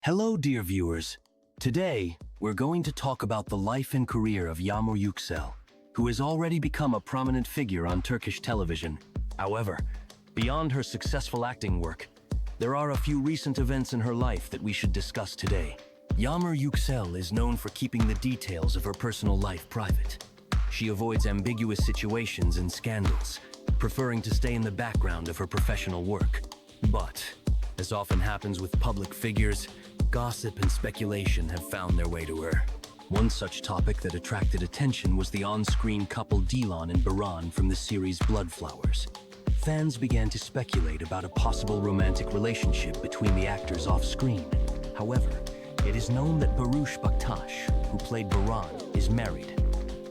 Hello, dear viewers. Today, we're going to talk about the life and career of Yagmur Yuksel, who has already become a prominent figure on Turkish television. However, beyond her successful acting work, there are a few recent events in her life that we should discuss today. Yagmur Yuksel is known for keeping the details of her personal life private. She avoids ambiguous situations and scandals, preferring to stay in the background of her professional work. But, as often happens with public figures, gossip and speculation have found their way to her. One such topic that attracted attention was the on-screen couple Dilan and Baran from the series Bloodflowers. Fans began to speculate about a possible romantic relationship between the actors off-screen. However, it is known that Baktas, who played Baran, is married,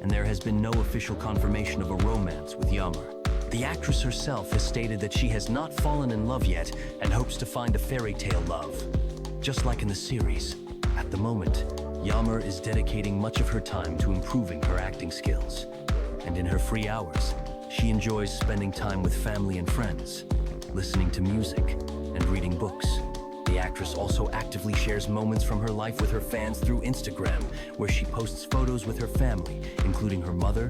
and there has been no official confirmation of a romance with Yagmur. The actress herself has stated that she has not fallen in love yet and hopes to find a fairy tale love. Just like in the series, at the moment, Yagmur is dedicating much of her time to improving her acting skills. And in her free hours, she enjoys spending time with family and friends, listening to music, and reading books. The actress also actively shares moments from her life with her fans through Instagram, where she posts photos with her family, including her mother,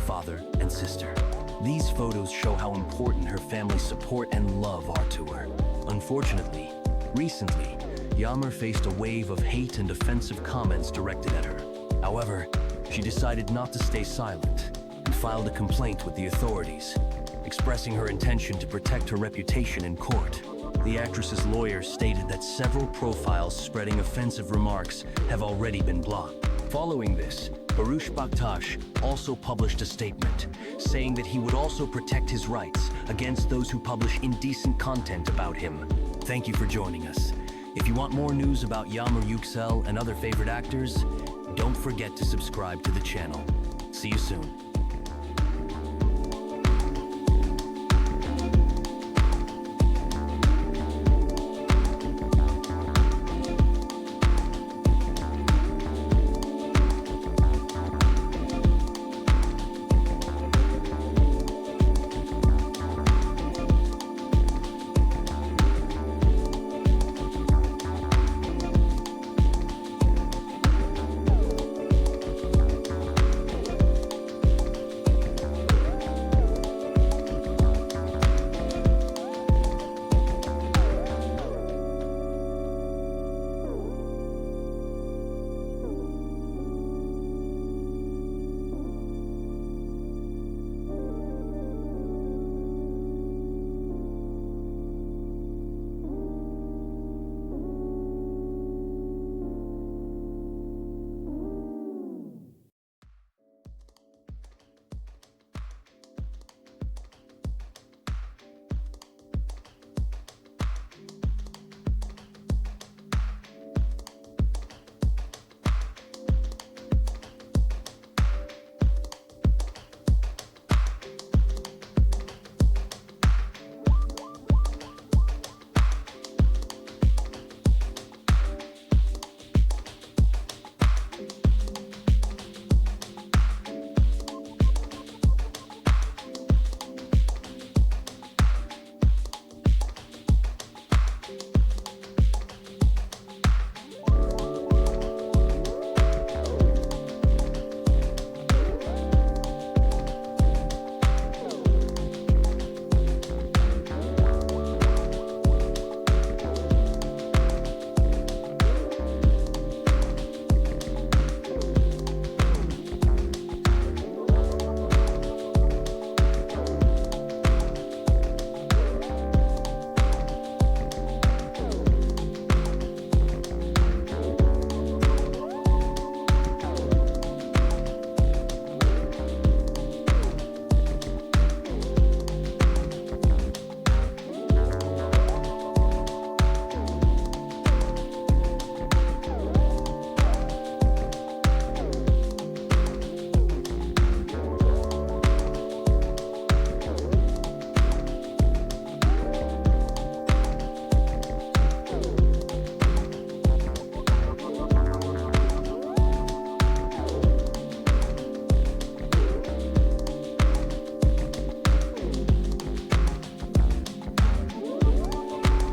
father, and sister. These photos show how important her family's support and love are to her. Unfortunately, recently, Yagmur faced a wave of hate and offensive comments directed at her. However, she decided not to stay silent and filed a complaint with the authorities, expressing her intention to protect her reputation in court. The actress's lawyer stated that several profiles spreading offensive remarks have already been blocked. Following this, Baktas also published a statement, saying that he would also protect his rights against those who publish indecent content about him. Thank you for joining us. If you want more news about Yagmur Yuksel and other favorite actors, don't forget to subscribe to the channel. See you soon.